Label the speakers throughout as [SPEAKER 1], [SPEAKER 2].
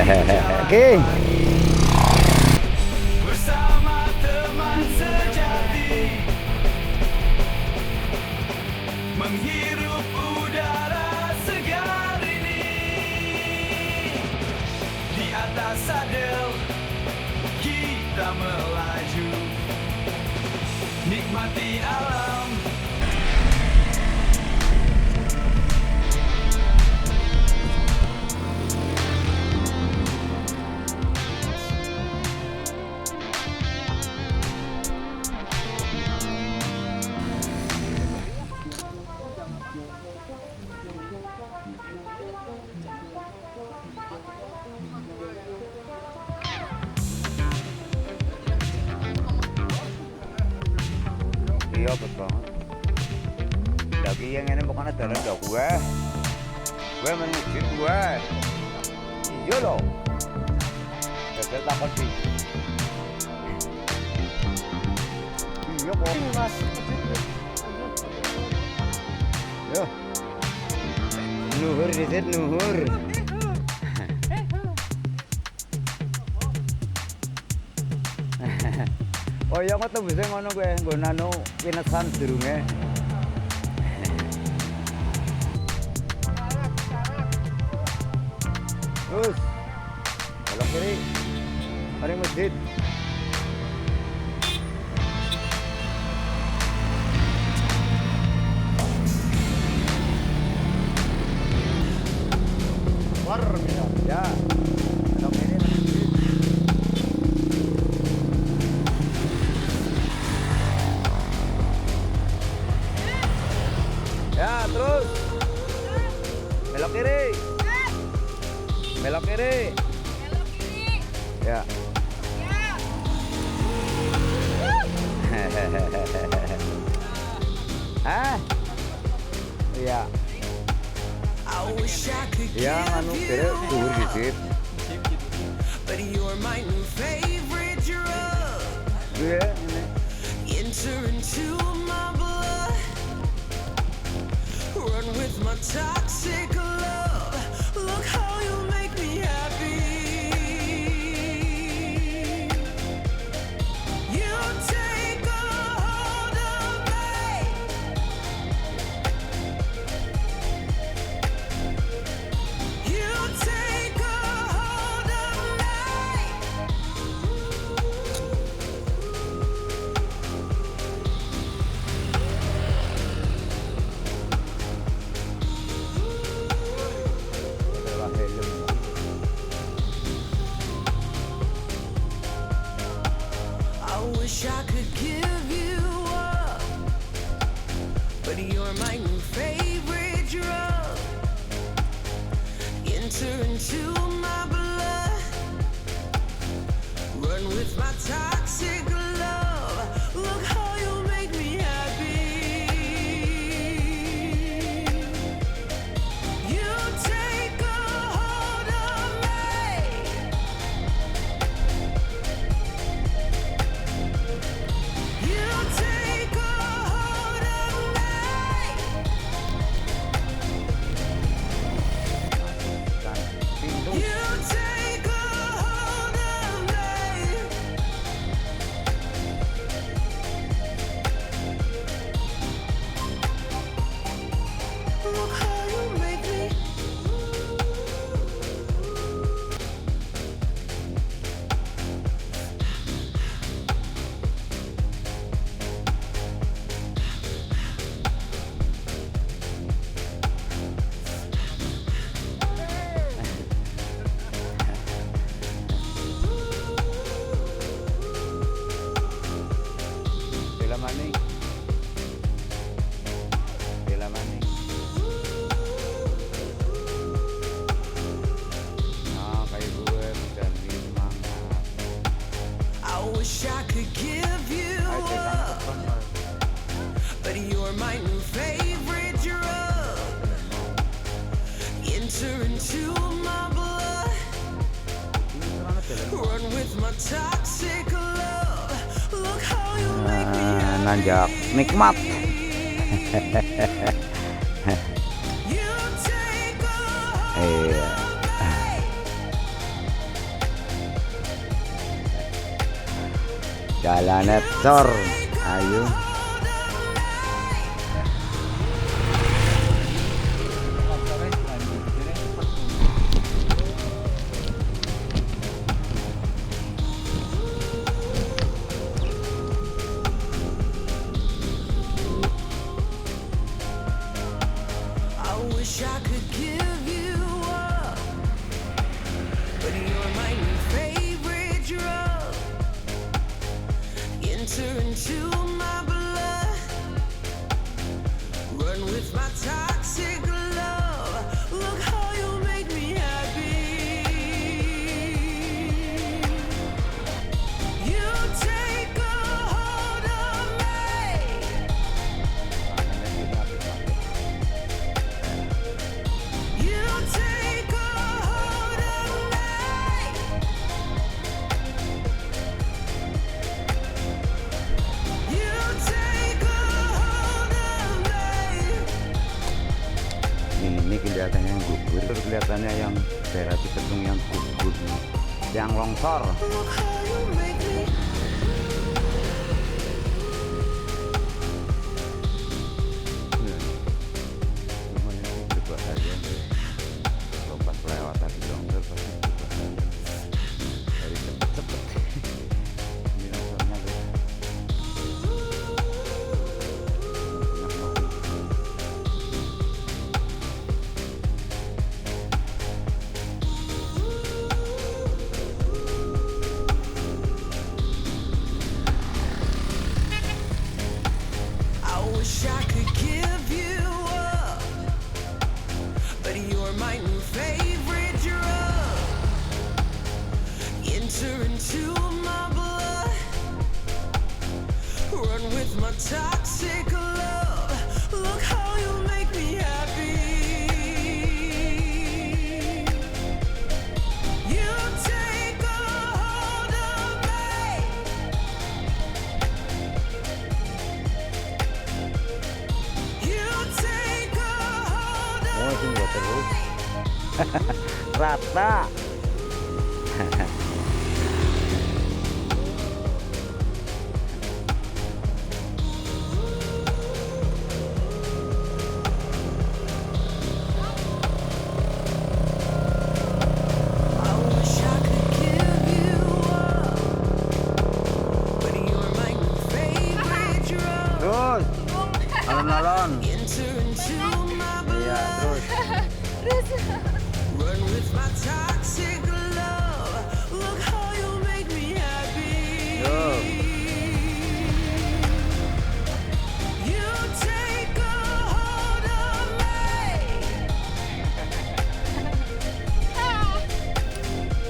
[SPEAKER 1] Oke.
[SPEAKER 2] Bersama teman sejati menghirup udara segar ini. Di atas sadel kita melaju, nikmati alam.
[SPEAKER 1] Iya betul banget. Lagi yang ini bukan ada rendah gue menyusun gue. Iya loh. Saya takut sih. Iya kok. Yo. Nuhur disit nuhur. Oh iya kok tuh bisa ngono gue nano pinesan durunge. Terus belok kiri mari masjid. Ya belok kiri mari masjid. Ya terus belok kiri. Belok kiri.
[SPEAKER 3] Belok kiri.
[SPEAKER 1] Ya. Hah? Iya. Ya anu kira dhuwur dikit. Iya ini.
[SPEAKER 2] Enter into my blood, run with my toxic love. Look how you make me happy. You take a hold of me. You take a hold of me.
[SPEAKER 1] Adalah helm.
[SPEAKER 2] I wish I could give you up, but you're my new favorite drug. Enter into my blood, run with my toxic love. Look how you make me happy. You take a hold of me. You take a hold of me.
[SPEAKER 1] Pintu.
[SPEAKER 2] You take a hold of me. Look how you make me.
[SPEAKER 1] Bela maning. Bela maning. Nah, kayak gue dan semangat.
[SPEAKER 2] I wish I could give you
[SPEAKER 1] Ayo kita
[SPEAKER 2] up,
[SPEAKER 1] tekan.
[SPEAKER 2] but you're my new favorite drug. Enter into my blood, run with my toxic love. Look how you make me happy.
[SPEAKER 1] Nanjak nikmat.
[SPEAKER 2] You take a hold
[SPEAKER 1] Iya.
[SPEAKER 2] of me.
[SPEAKER 1] Jalannya cor, ayo.
[SPEAKER 2] Wish I could give you up, but you're my new favorite drug. Enter into my blood, run with my toxic love. Look how you make me happy. You take a hold of me. You take a hold of me. You take a hold of me.
[SPEAKER 1] Ini kelihatannya yang gugur, terus kelihatannya yang daerah Cipedung yang gugur, yang longsor.
[SPEAKER 2] Look how you make me.
[SPEAKER 1] Semuanya sih berbahaya nih. Kalau pas lewatan di longsor pasti berbahaya. Dari cepet-cepet. Ini longsornya tuh.
[SPEAKER 2] I wish I could give you up, but you're my new favorite drug. Enter into my blood, run with my toxic love. Look how you make me happy. You take a hold of me. You take a hold
[SPEAKER 1] Oh,
[SPEAKER 2] of
[SPEAKER 1] sini gua terus.
[SPEAKER 2] me.
[SPEAKER 1] Rata.
[SPEAKER 2] I wish I could give you up, but you're my new favorite drug.
[SPEAKER 1] Terus. Alon-alon.
[SPEAKER 2] Enter into my
[SPEAKER 1] Iya,
[SPEAKER 2] blood,
[SPEAKER 1] terus.
[SPEAKER 2] run with my toxic love. Look how you make me happy.
[SPEAKER 1] Yo.
[SPEAKER 2] You take a hold of me.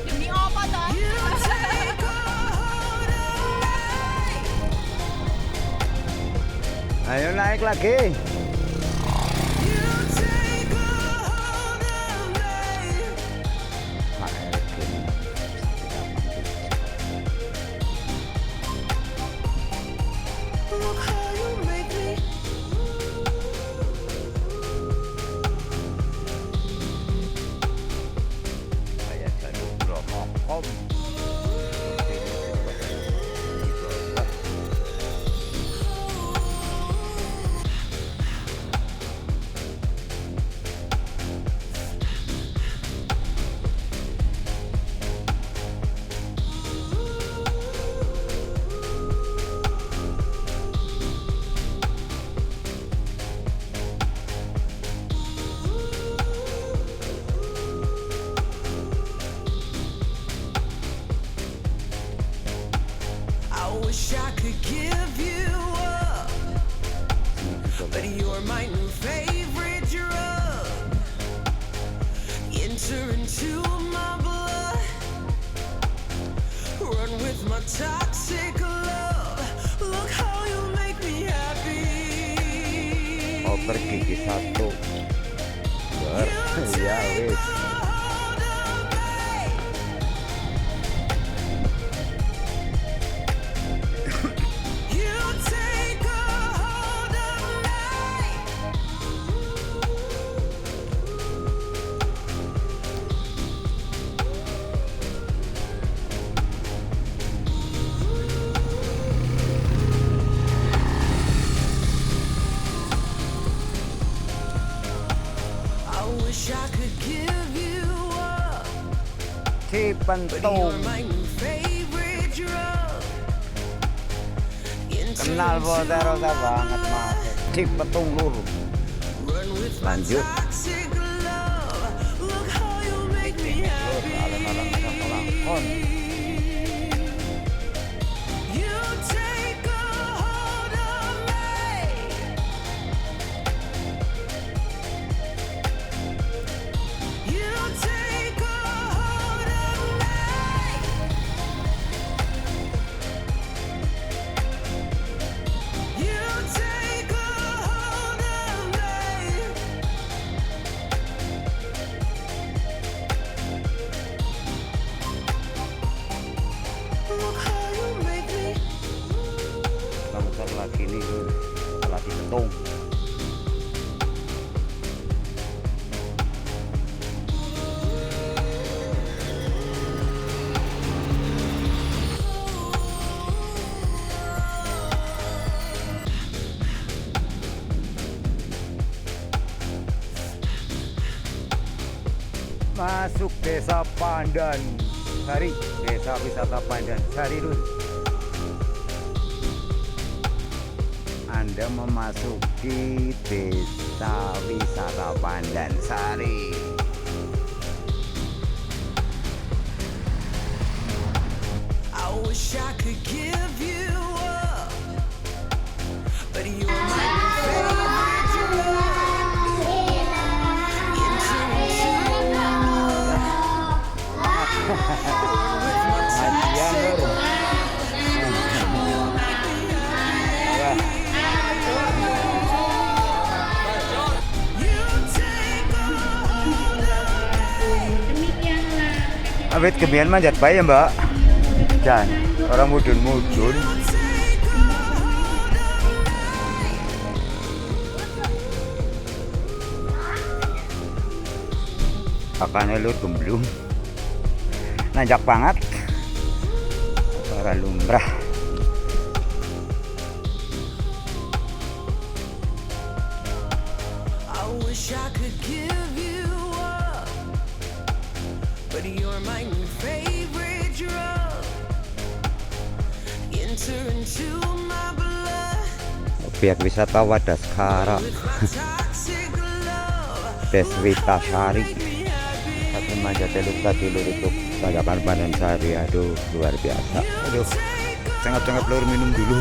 [SPEAKER 3] Demi apa toh?
[SPEAKER 2] You take a hold of me.
[SPEAKER 1] Ayo naik lagi.
[SPEAKER 2] You take a hold of me. Look how you make me.
[SPEAKER 1] Kayak jalur Bromokom.
[SPEAKER 2] I wish I could give you up, but you're my new favorite drug. Enter into my blood, run with my toxic love. Look how you make me happy.
[SPEAKER 1] Over gigi satu. Ber,
[SPEAKER 2] You
[SPEAKER 1] ya
[SPEAKER 2] take
[SPEAKER 1] wis.
[SPEAKER 2] a hold of me. You take a hold of me. wish I could give you up, but you're
[SPEAKER 1] Cipentung.
[SPEAKER 2] my new favorite drug.
[SPEAKER 1] Kenal Rosa banget mas. Cipentung lur.
[SPEAKER 2] Run with my
[SPEAKER 1] Lanjut.
[SPEAKER 2] toxic love. Look how you make me
[SPEAKER 1] Lur,
[SPEAKER 2] happy.
[SPEAKER 1] alon-alon kita pelakon.
[SPEAKER 2] You take a hold of me. You take a hold of me. You take a hold of me. Look how you make me.
[SPEAKER 1] Bentar lagi nih lur. Lagi Cipentung. Masuk desa Pandansari, desa wisata Pandansari lur. Anda memasuki desa wisata Pandansari.
[SPEAKER 2] I wish I could give you up, but you're my new favorite drug.
[SPEAKER 1] Majian lur. Ya. Awet kebian manjat bae ya mbak. Jan, orang mudun-mudun. Pakannya lur gemblung. Nanjak banget. Para lumrah.
[SPEAKER 2] I wish I could give you up, but you're my new favorite drug. Enter into my blood
[SPEAKER 1] Obyek wisata Wadaskara.
[SPEAKER 2] with my toxic love.
[SPEAKER 1] Deswita Sari.
[SPEAKER 2] Make me happy.
[SPEAKER 1] Satu manjat luka dulu untuk Tanjakan Pedas Ragatunjung. Aduh luar biasa. Aduh, cengap-cengap lur minum dulu.